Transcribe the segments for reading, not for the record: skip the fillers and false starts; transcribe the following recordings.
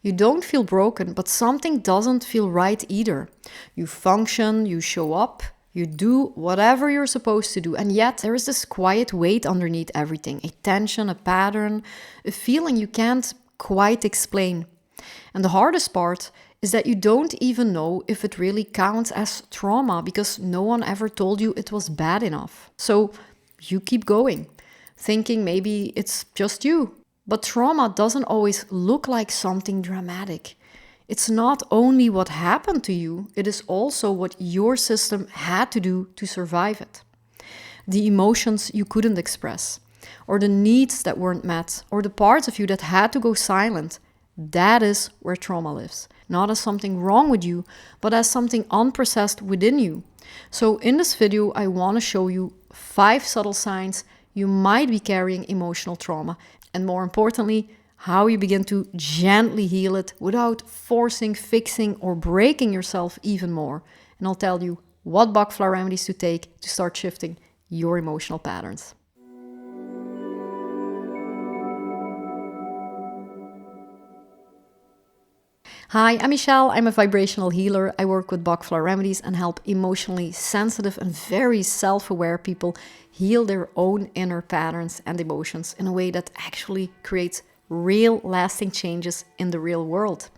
You don't feel broken, but something doesn't feel right either. You function, you show up, you do whatever you're supposed to do, and yet there is this quiet weight underneath everything, a tension, a pattern, a feeling you can't quite explain. And the hardest part is that you don't even know if it really counts as trauma because no one ever told you it was bad enough. So you keep going, thinking maybe it's just you. But trauma doesn't always look like something dramatic. It's not only what happened to you, it is also what your system had to do to survive it. The emotions you couldn't express, or the needs that weren't met, or the parts of you that had to go silent. That is where trauma lives. Not as something wrong with you, but as something unprocessed within you. So in this video, I want to show you 5 subtle signs you might be carrying emotional trauma, and more importantly, how you begin to gently heal it without forcing, fixing, or breaking yourself even more. And I'll tell you what Bach flower remedies to take to start shifting your emotional patterns. Hi, I'm Michelle. I'm a vibrational healer. I work with Bach flower remedies and help emotionally sensitive and very self-aware people heal their own inner patterns and emotions in a way that actually creates real lasting changes in the real world.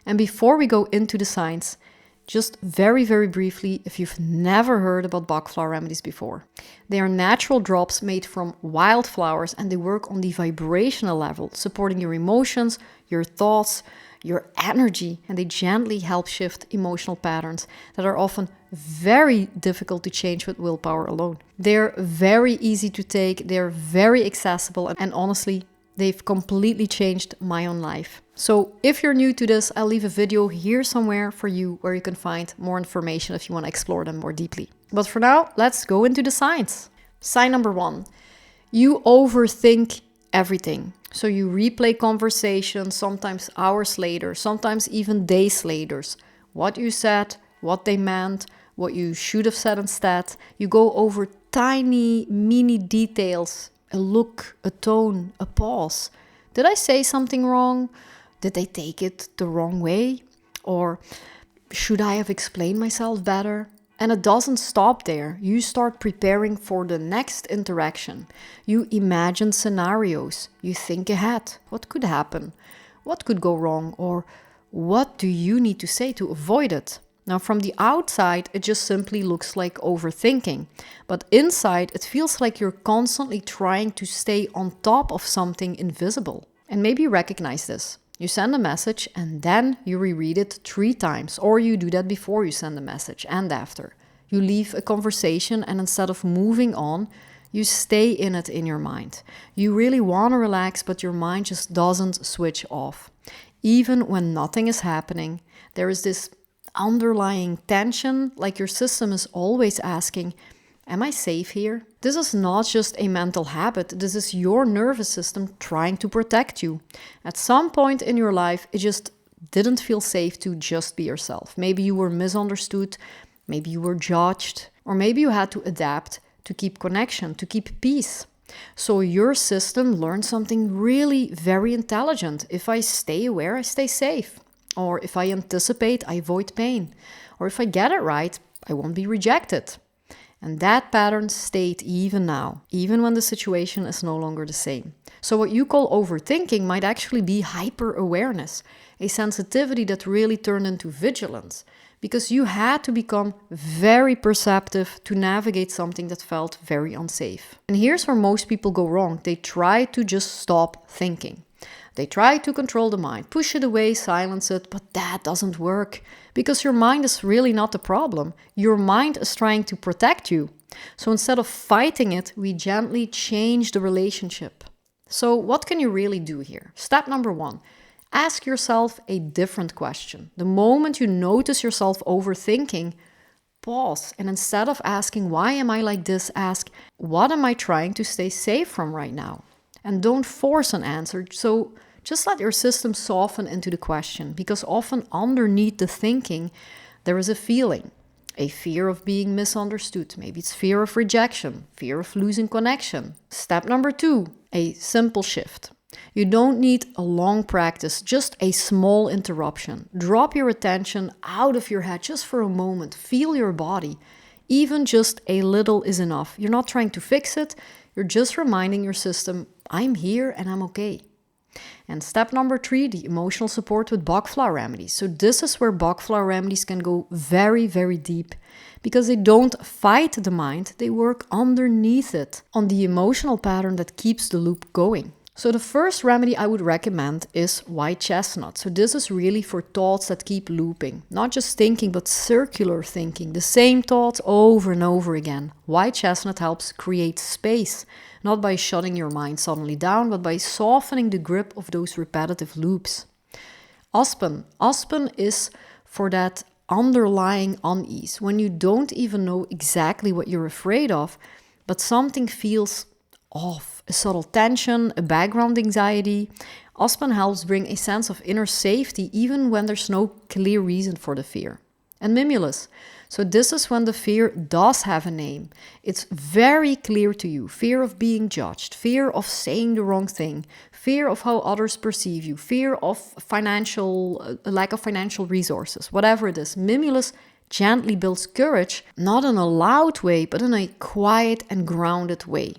And before we go into the science, just very, very briefly, if you've never heard about Bach flower remedies before, they are natural drops made from wildflowers and they work on the vibrational level, supporting your emotions, your thoughts, your energy, and they gently help shift emotional patterns that are often very difficult to change with willpower alone. They're very easy to take, they're very accessible, and honestly, they've completely changed my own life. So if you're new to this, I'll leave a video here somewhere for you where you can find more information if you want to explore them more deeply. But for now, let's go into the signs. Sign number 1, you overthink everything. So you replay conversations, sometimes hours later, sometimes even days later. What you said, what they meant, what you should have said instead. You go over tiny, mini details, a look, a tone, a pause. Did I say something wrong? Did they take it the wrong way? Or should I have explained myself better? And it doesn't stop there. You start preparing for the next interaction. You imagine scenarios. You think ahead. What could happen? What could go wrong? Or what do you need to say to avoid it? Now, from the outside, it just simply looks like overthinking. But inside, it feels like you're constantly trying to stay on top of something invisible. And maybe you recognize this. You send a message and then you reread it 3 times, or you do that before you send the message and after. You leave a conversation and instead of moving on, you stay in it in your mind. You really want to relax, but your mind just doesn't switch off. Even when nothing is happening, there is this underlying tension, like your system is always asking, am I safe here? This is not just a mental habit. This is your nervous system trying to protect you. At some point in your life, it just didn't feel safe to just be yourself. Maybe you were misunderstood, maybe you were judged, or maybe you had to adapt to keep connection, to keep peace. So your system learned something really very intelligent. If I stay aware, I stay safe. Or if I anticipate, I avoid pain. Or if I get it right, I won't be rejected. And that pattern stayed even now, even when the situation is no longer the same. So what you call overthinking might actually be hyper-awareness, a sensitivity that really turned into vigilance, because you had to become very perceptive to navigate something that felt very unsafe. And here's where most people go wrong. They try to just stop thinking. They try to control the mind, push it away, silence it, but that doesn't work because your mind is really not the problem. Your mind is trying to protect you. So instead of fighting it, we gently change the relationship. So what can you really do here? Step number 1, ask yourself a different question. The moment you notice yourself overthinking, pause and instead of asking, why am I like this, ask, what am I trying to stay safe from right now? And don't force an answer. So just let your system soften into the question, because often underneath the thinking, there is a feeling, a fear of being misunderstood. Maybe it's fear of rejection, fear of losing connection. Step number 2, a simple shift. You don't need a long practice, just a small interruption. Drop your attention out of your head just for a moment. Feel your body. Even just a little is enough. You're not trying to fix it. You're just reminding your system, I'm here and I'm okay. And step number 3, the emotional support with Bach flower remedies. So this is where Bach flower remedies can go very, very deep because they don't fight the mind, they work underneath it on the emotional pattern that keeps the loop going. So the first remedy I would recommend is white chestnut. So this is really for thoughts that keep looping. Not just thinking, but circular thinking. The same thoughts over and over again. White chestnut helps create space. Not by shutting your mind suddenly down, but by softening the grip of those repetitive loops. Aspen. Aspen is for that underlying unease. When you don't even know exactly what you're afraid of, but something feels off, a subtle tension, a background anxiety. Aspen helps bring a sense of inner safety even when there's no clear reason for the fear. And mimulus. So this is when the fear does have a name. It's very clear to you. Fear of being judged, fear of saying the wrong thing, fear of how others perceive you, fear of lack of financial resources, whatever it is. Mimulus gently builds courage, not in a loud way, but in a quiet and grounded way.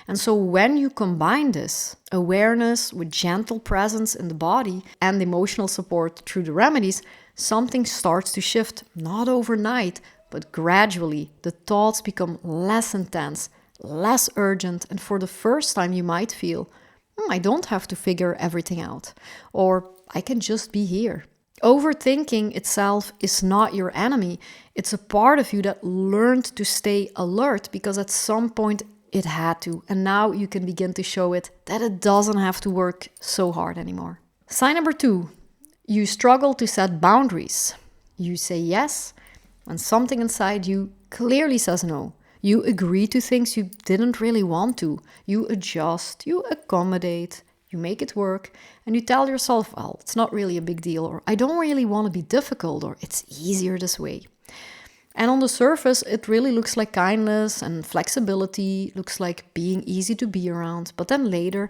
And so when you combine this awareness with gentle presence in the body and emotional support through the remedies, something starts to shift, not overnight, but gradually. The thoughts become less intense, less urgent, and for the first time you might feel, I don't have to figure everything out, or I can just be here. Overthinking itself is not your enemy. It's a part of you that learned to stay alert because at some point it had to, and now you can begin to show it that it doesn't have to work so hard anymore. Sign number 2, you struggle to set boundaries. You say yes when something inside you clearly says no. You agree to things you didn't really want to. You adjust, you accommodate, you make it work, and you tell yourself, well, it's not really a big deal, or I don't really want to be difficult, or it's easier this way. And on the surface, it really looks like kindness and flexibility, looks like being easy to be around. But then later,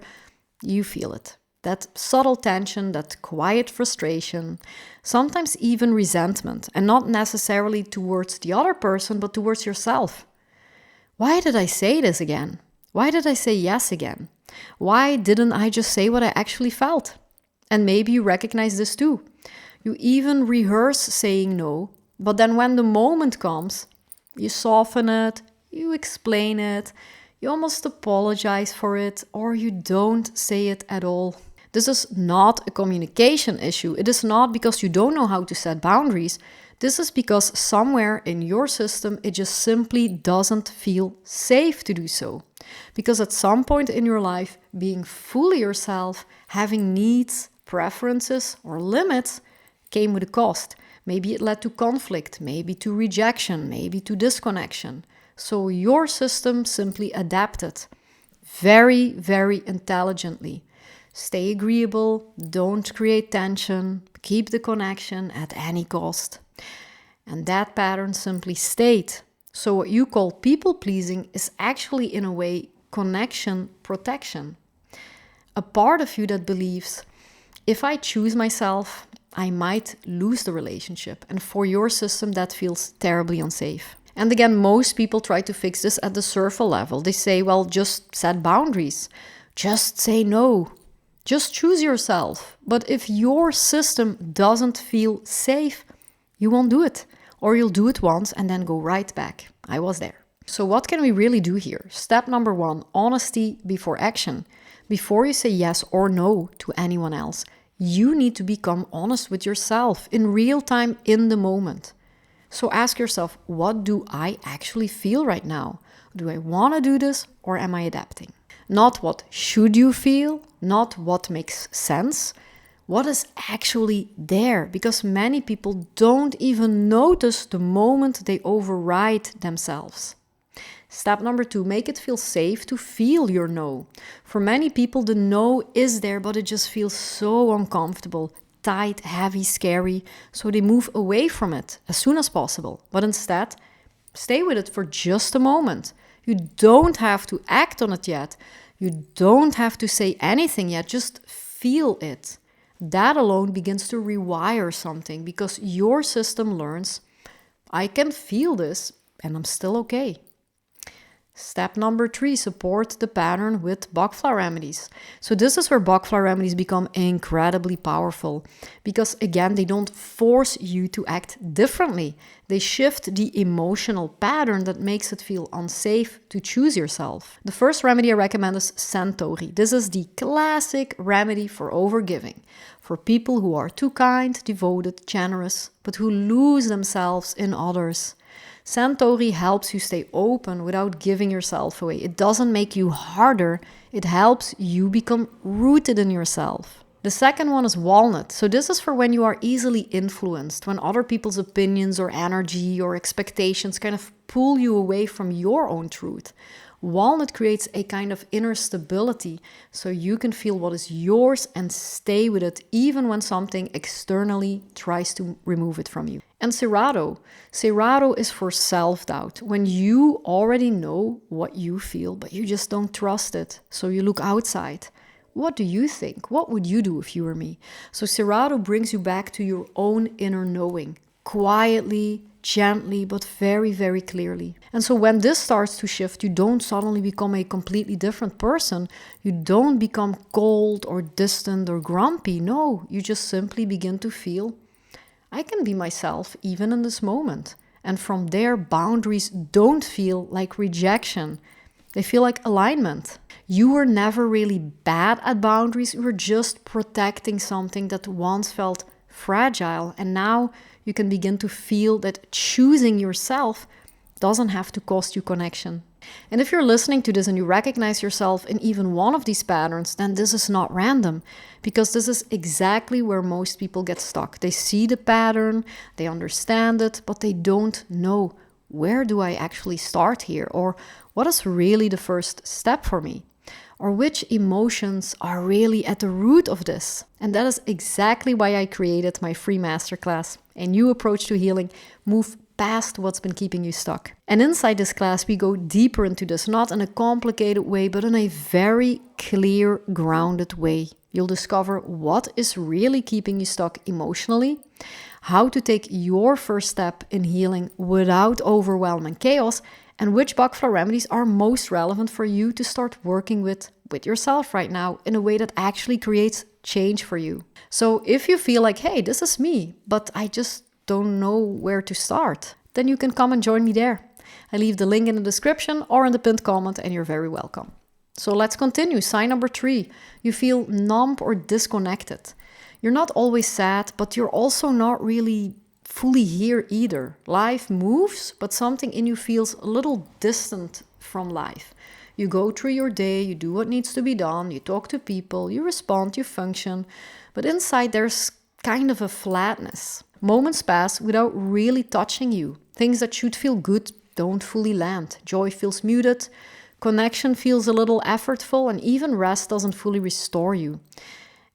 you feel it. That subtle tension, that quiet frustration, sometimes even resentment. And not necessarily towards the other person, but towards yourself. Why did I say this again? Why did I say yes again? Why didn't I just say what I actually felt? And maybe you recognize this too. You even rehearse saying no. But then when the moment comes, you soften it, you explain it, you almost apologize for it, or you don't say it at all. This is not a communication issue. It is not because you don't know how to set boundaries. This is because somewhere in your system, it just simply doesn't feel safe to do so. Because at some point in your life, being fully yourself, having needs, preferences, or limits came with a cost. Maybe it led to conflict, maybe to rejection, maybe to disconnection. So your system simply adapted very, very intelligently. Stay agreeable, don't create tension, keep the connection at any cost. And that pattern simply stayed. So what you call people pleasing is actually in a way connection protection. A part of you that believes, if I choose myself, I might lose the relationship. And for your system, that feels terribly unsafe. And again, most people try to fix this at the surface level. They say, well, just set boundaries. Just say no. Just choose yourself. But if your system doesn't feel safe, you won't do it. Or you'll do it once and then go right back. I was there. So what can we really do here? Step number 1, honesty before action. Before you say yes or no to anyone else, you need to become honest with yourself in real time, in the moment. So ask yourself, what do I actually feel right now? Do I want to do this or am I adapting? Not what should you feel, not what makes sense. What is actually there? Because many people don't even notice the moment they override themselves. Step number 2, make it feel safe to feel your no. For many people, the no is there, but it just feels so uncomfortable, tight, heavy, scary. So they move away from it as soon as possible. But instead, stay with it for just a moment. You don't have to act on it yet. You don't have to say anything yet, just feel it. That alone begins to rewire something because your system learns, I can feel this and I'm still okay. Step number 3, support the pattern with Bach flower remedies. So this is where Bach flower remedies become incredibly powerful because again, they don't force you to act differently. They shift the emotional pattern that makes it feel unsafe to choose yourself. The first remedy I recommend is Centauri. This is the classic remedy for overgiving, for people who are too kind, devoted, generous, but who lose themselves in others. Centauri helps you stay open without giving yourself away. It doesn't make you harder, it helps you become rooted in yourself. The second one is Walnut. So this is for when you are easily influenced, when other people's opinions or energy or expectations kind of pull you away from your own truth. Walnut creates a kind of inner stability so you can feel what is yours and stay with it even when something externally tries to remove it from you. And Serrato. Serrato is for self-doubt, when you already know what you feel, but you just don't trust it. So you look outside. What do you think? What would you do if you were me? So Serrato brings you back to your own inner knowing, quietly, gently, but very, very clearly. And so when this starts to shift, you don't suddenly become a completely different person. You don't become cold or distant or grumpy. No, you just simply begin to feel, I can be myself even in this moment. And from there, boundaries don't feel like rejection. They feel like alignment. You were never really bad at boundaries. You were just protecting something that once felt fragile. And now you can begin to feel that choosing yourself doesn't have to cost you connection. And if you're listening to this and you recognize yourself in even one of these patterns, then this is not random, because this is exactly where most people get stuck. They see the pattern, they understand it, but they don't know, where do I actually start here? Or what is really the first step for me? Or which emotions are really at the root of this? And that is exactly why I created my free masterclass, a new approach to healing, move past what's been keeping you stuck. And inside this class, we go deeper into this, not in a complicated way, but in a very clear, grounded way. You'll discover what is really keeping you stuck emotionally, how to take your first step in healing without overwhelm and chaos, and which Bach flow remedies are most relevant for you to start working with yourself right now in a way that actually creates change for you. So if you feel like, hey, this is me, but I just don't know where to start, then you can come and join me there. I leave the link in the description or in the pinned comment, and you're very welcome. So let's continue. Sign number 3. You feel numb or disconnected. You're not always sad, but you're also not really fully here either. Life moves, but something in you feels a little distant from life. You go through your day, you do what needs to be done, you talk to people, you respond, you function, but inside there's kind of a flatness. Moments pass without really touching you. Things that should feel good don't fully land. Joy feels muted, connection feels a little effortful, and even rest doesn't fully restore you.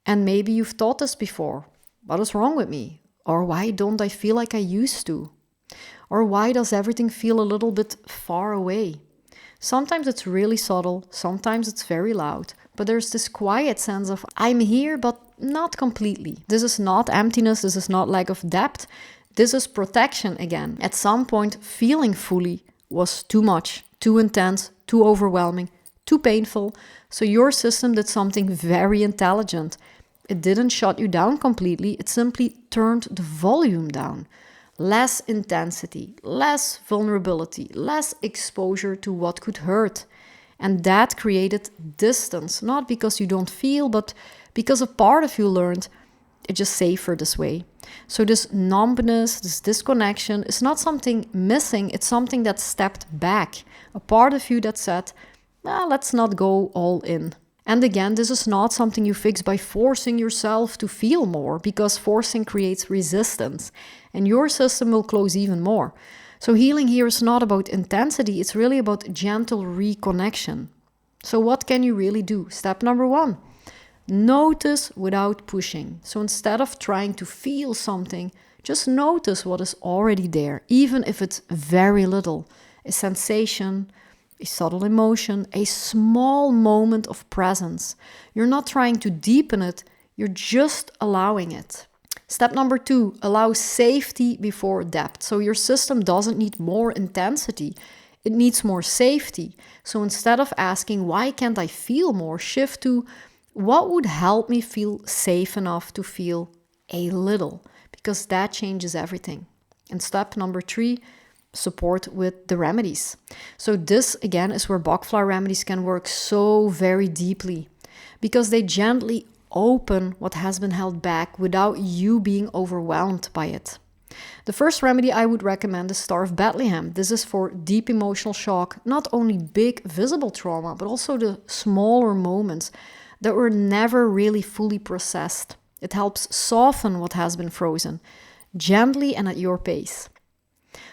And maybe you've thought this before. What is wrong with me? Or why don't I feel like I used to? Or why does everything feel a little bit far away? Sometimes it's really subtle, sometimes it's very loud, but there's this quiet sense of I'm here, but not completely. This is not emptiness, this is not lack of depth, this is protection again. At some point, feeling fully was too much, too intense, too overwhelming, too painful, so your system did something very intelligent. It didn't shut you down completely, it simply turned the volume down. Less intensity, less vulnerability, less exposure to what could hurt. And that created distance, not because you don't feel, but because a part of you learned it's just safer this way. So this numbness, this disconnection is not something missing, it's something that stepped back. A part of you that said, let's not go all in. And again, this is not something you fix by forcing yourself to feel more, because forcing creates resistance and your system will close even more. So healing here is not about intensity, it's really about gentle reconnection. So what can you really do? Step number 1, notice without pushing. So instead of trying to feel something, just notice what is already there, even if it's very little. A sensation, a subtle emotion, a small moment of presence. You're not trying to deepen it, you're just allowing it. Step number 2, allow safety before depth. So your system doesn't need more intensity, it needs more safety. So instead of asking, why can't I feel more, shift to, what would help me feel safe enough to feel a little? Because that changes everything. And step number 3, support with the remedies. So this again is where Bach flower remedies can work so very deeply, because they gently open what has been held back without you being overwhelmed by it. The first remedy I would recommend is Star of Bethlehem. This is for deep emotional shock, not only big visible trauma, but also the smaller moments that were never really fully processed. It helps soften what has been frozen, gently and at your pace.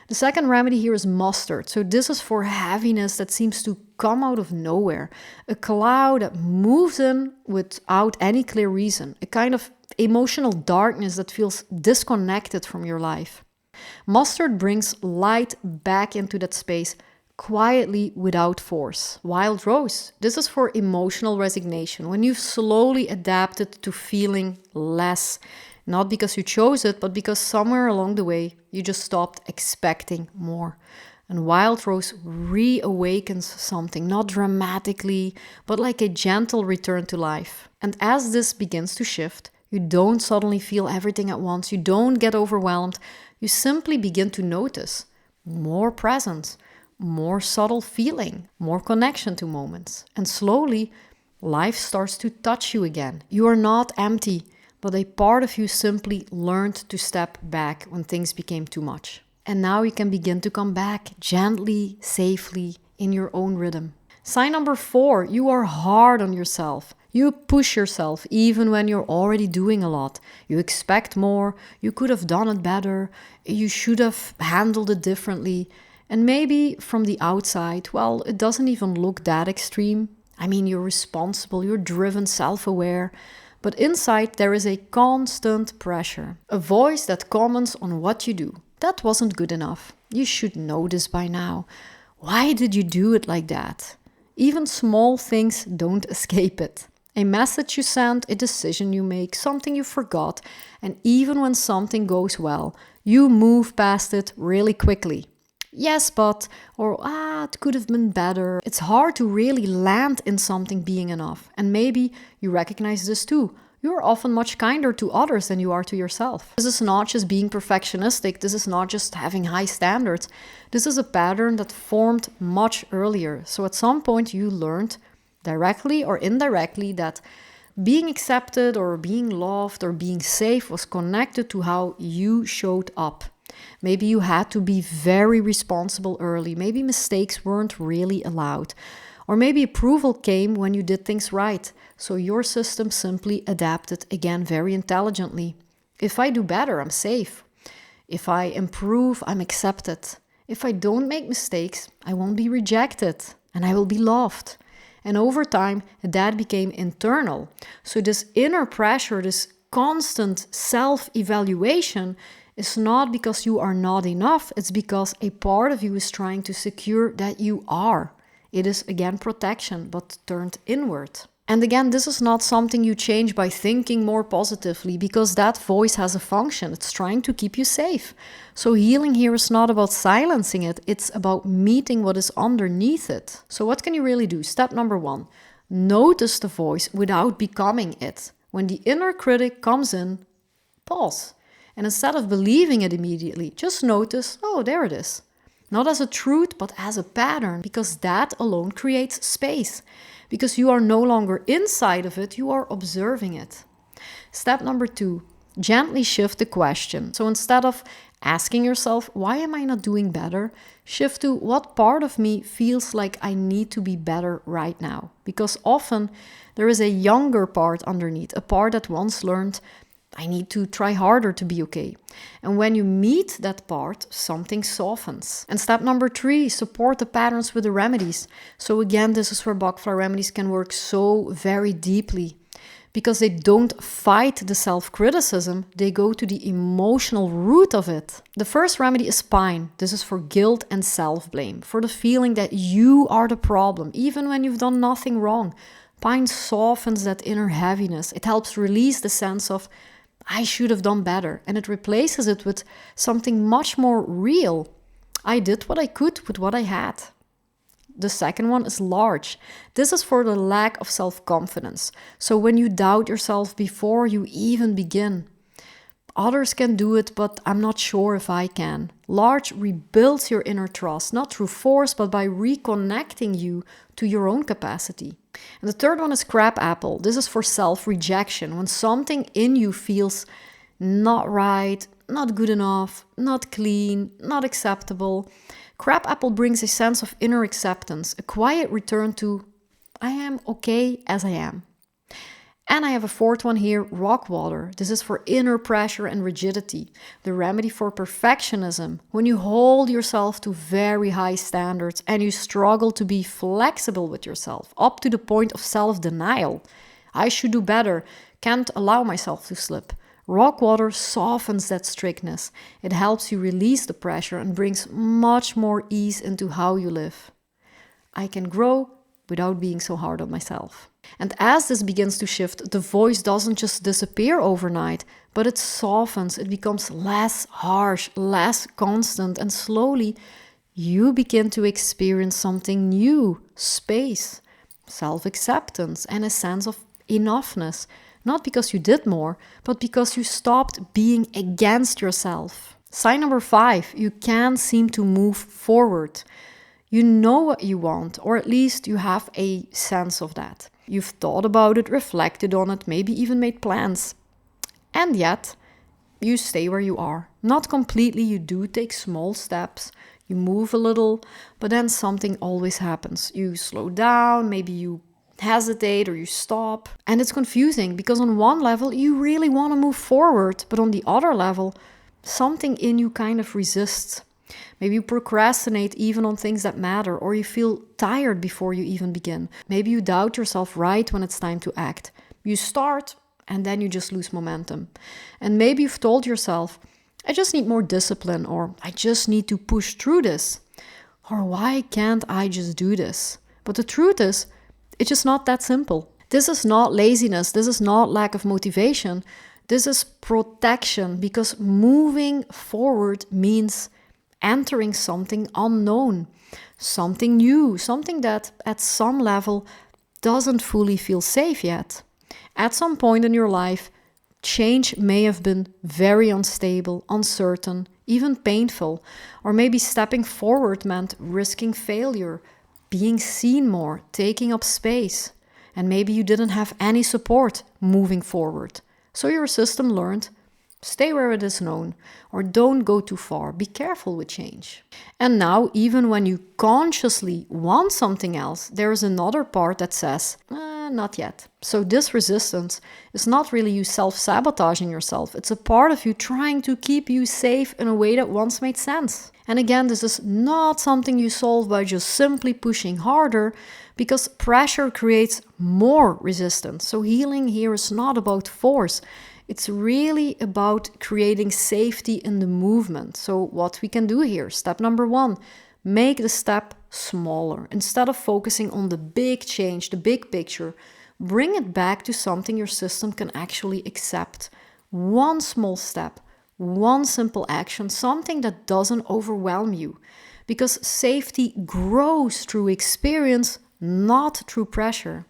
The second remedy here is mustard. So this is for heaviness that seems to come out of nowhere. A cloud that moves in without any clear reason. A kind of emotional darkness that feels disconnected from your life. Mustard brings light back into that space quietly without force. Wild rose. This is for emotional resignation. When you've slowly adapted to feeling less. Not because you chose it, but because somewhere along the way, you just stopped expecting more. And wild rose reawakens something, not dramatically, but like a gentle return to life. And as this begins to shift, you don't suddenly feel everything at once. You don't get overwhelmed. You simply begin to notice more presence, more subtle feeling, more connection to moments. And slowly, life starts to touch you again. You are not empty, but a part of you simply learned to step back when things became too much. And now you can begin to come back gently, safely, in your own rhythm. Sign number 4, you are hard on yourself. You push yourself even when you're already doing a lot. You expect more, you could have done it better, you should have handled it differently. And maybe from the outside, well, it doesn't even look that extreme. I mean, you're responsible, you're driven, self-aware. But inside there is a constant pressure, a voice that comments on what you do. That wasn't good enough. You should know this by now. Why did you do it like that? Even small things don't escape it. A message you send, a decision you make, something you forgot, and even when something goes well, you move past it really quickly. Yes, but, or it could have been better. It's hard to really land in something being enough. And maybe you recognize this too. You're often much kinder to others than you are to yourself. This is not just being perfectionistic. This is not just having high standards. This is a pattern that formed much earlier. So at some point you learned, directly or indirectly, that being accepted or being loved or being safe was connected to how you showed up. Maybe you had to be very responsible early. Maybe mistakes weren't really allowed. Or maybe approval came when you did things right. So your system simply adapted again very intelligently. If I do better, I'm safe. If I improve, I'm accepted. If I don't make mistakes, I won't be rejected and I will be loved. And over time, that became internal. So this inner pressure, this constant self-evaluation is not because you are not enough. It's because a part of you is trying to secure that you are. It is again protection, but turned inward. And again, this is not something you change by thinking more positively, because that voice has a function. It's trying to keep you safe. So healing here is not about silencing it. It's about meeting what is underneath it. So what can you really do? Step number 1, notice the voice without becoming it. When the inner critic comes in, pause. And instead of believing it immediately, just notice, oh, there it is. Not as a truth, but as a pattern, because that alone creates space. Because you are no longer inside of it, you are observing it. Step number 2, gently shift the question. So instead of asking yourself, why am I not doing better? Shift to, what part of me feels like I need to be better right now? Because often there is a younger part underneath, a part that once learned, I need to try harder to be okay. And when you meet that part, something softens. And step number 3, support the patterns with the remedies. So again, this is where Bach flower remedies can work so very deeply. because they don't fight the self-criticism, they go to the emotional root of it. The first remedy is pine. This is for guilt and self-blame, for the feeling that you are the problem, even when you've done nothing wrong. Pine softens that inner heaviness. It helps release the sense of, I should have done better, and it replaces it with something much more real. I did what I could with what I had. The second one is larch. This is for the lack of self-confidence. So when you doubt yourself before you even begin. Others can do it, but I'm not sure if I can. Larch rebuilds your inner trust, not through force, but by reconnecting you to your own capacity. And the third one is crabapple. This is for self-rejection. When something in you feels not right, not good enough, not clean, not acceptable. Crabapple brings a sense of inner acceptance, a quiet return to, I am okay as I am. And I have a fourth one here, rock water. This is for inner pressure and rigidity, the remedy for perfectionism. When you hold yourself to very high standards and you struggle to be flexible with yourself, up to the point of self-denial. I should do better, can't allow myself to slip. Rock water softens that strictness. It helps you release the pressure and brings much more ease into how you live. I can grow without being so hard on myself. And as this begins to shift, the voice doesn't just disappear overnight, but it softens, it becomes less harsh, less constant, and slowly you begin to experience something new, space, self-acceptance, and a sense of enoughness. Not because you did more, but because you stopped being against yourself. Sign number 5, you can seem to move forward. You know what you want, or at least you have a sense of that. You've thought about it, reflected on it, maybe even made plans. And yet, you stay where you are. Not completely, you do take small steps, you move a little, but then something always happens. You slow down, maybe you hesitate or you stop. And it's confusing because on one level you really want to move forward, but on the other level something in you kind of resists. Maybe you procrastinate even on things that matter, or you feel tired before you even begin. Maybe you doubt yourself right when it's time to act. You start and then you just lose momentum. And maybe you've told yourself, I just need more discipline, or I just need to push through this, or why can't I just do this? But the truth is, it's just not that simple. This is not laziness. This is not lack of motivation. This is protection, because moving forward means entering something unknown, something new, something that at some level doesn't fully feel safe yet. At some point in your life, change may have been very unstable, uncertain, even painful, or maybe stepping forward meant risking failure, being seen more, taking up space. And maybe you didn't have any support moving forward. So your system learned, stay where it is known, or don't go too far, be careful with change. And now, even when you consciously want something else, there is another part that says, not yet. So this resistance is not really you self-sabotaging yourself. It's a part of you trying to keep you safe in a way that once made sense. And again, this is not something you solve by just simply pushing harder, because pressure creates more resistance. So healing here is not about force. It's really about creating safety in the movement. So what we can do here, step number 1, make the step smaller. Instead of focusing on the big change, the big picture, bring it back to something your system can actually accept. One small step, one simple action, something that doesn't overwhelm you. Because safety grows through experience, not through pressure.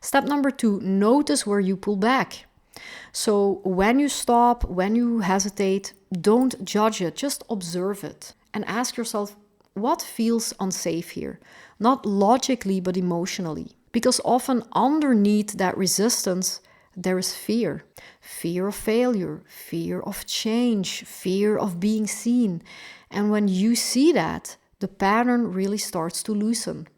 Step number 2, notice where you pull back. So when you stop, when you hesitate, don't judge it, just observe it. And ask yourself, what feels unsafe here? Not logically, but emotionally. Because often underneath that resistance, there is fear. Fear of failure, fear of change, fear of being seen. And when you see that, the pattern really starts to loosen.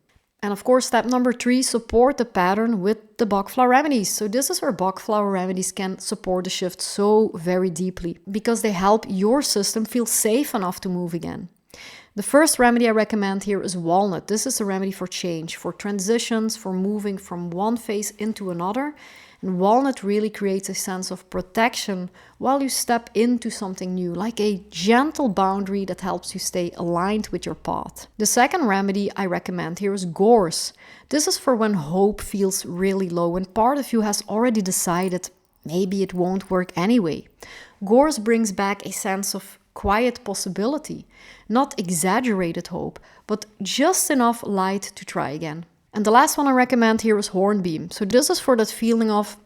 And of course, step number 3, support the pattern with the Bach flower remedies. So this is where Bach flower remedies can support the shift so very deeply, because they help your system feel safe enough to move again. The first remedy I recommend here is walnut. This is a remedy for change, for transitions, for moving from one phase into another. And walnut really creates a sense of protection while you step into something new, like a gentle boundary that helps you stay aligned with your path. The second remedy I recommend here is gorse. This is for when hope feels really low and part of you has already decided maybe it won't work anyway. Gorse brings back a sense of quiet possibility, not exaggerated hope, but just enough light to try again. And the last one I recommend here is hornbeam. So this is for that feeling of,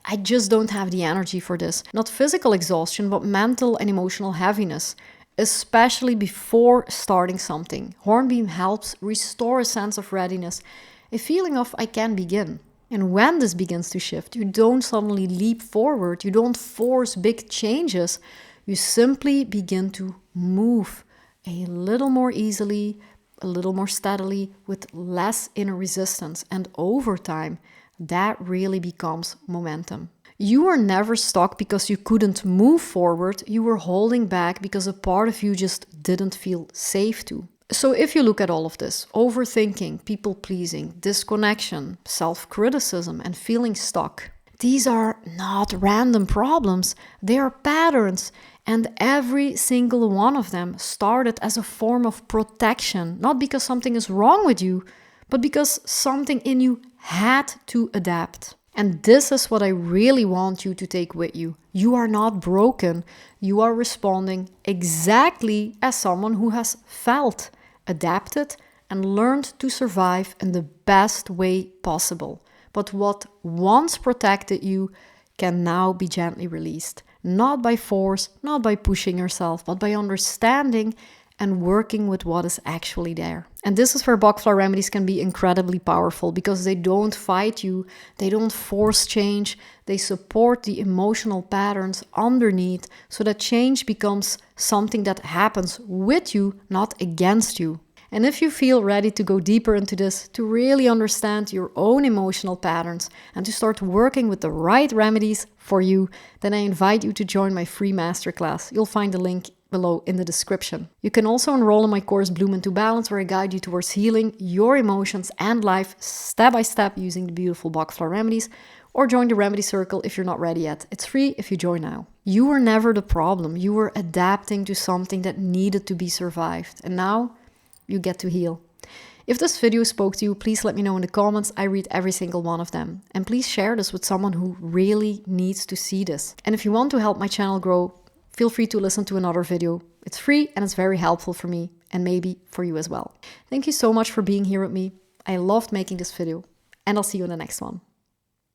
I just don't have the energy for this. Not physical exhaustion, but mental and emotional heaviness, especially before starting something. Hornbeam helps restore a sense of readiness, a feeling of I can begin. And when this begins to shift, you don't suddenly leap forward, you don't force big changes, you simply begin to move a little more easily, a little more steadily, with less inner resistance. And over time, that really becomes momentum. You were never stuck because you couldn't move forward. You were holding back because a part of you just didn't feel safe to. So if you look at all of this, overthinking, people-pleasing, disconnection, self-criticism, and feeling stuck, these are not random problems. They are patterns. And every single one of them started as a form of protection, not because something is wrong with you, but because something in you had to adapt. And this is what I really want you to take with you. You are not broken. You are responding exactly as someone who has felt, adapted, and learned to survive in the best way possible. But what once protected you can now be gently released. Not by force, not by pushing yourself, but by understanding and working with what is actually there. And this is where Bach flower remedies can be incredibly powerful because they don't fight you, they don't force change, they support the emotional patterns underneath so that change becomes something that happens with you, not against you. And if you feel ready to go deeper into this, to really understand your own emotional patterns and to start working with the right remedies for you, then I invite you to join my free masterclass. You'll find the link below in the description. You can also enroll in my course Bloom into Balance, where I guide you towards healing your emotions and life step by step using the beautiful Bach flower remedies, or join the Remedy Circle if you're not ready yet. It's free if you join now. You were never the problem. You were adapting to something that needed to be survived. And now you get to heal. If this video spoke to you, please let me know in the comments. I read every single one of them. And please share this with someone who really needs to see this. And if you want to help my channel grow, feel free to listen to another video. It's free and it's very helpful for me and maybe for you as well. Thank you so much for being here with me. I loved making this video and I'll see you in the next one.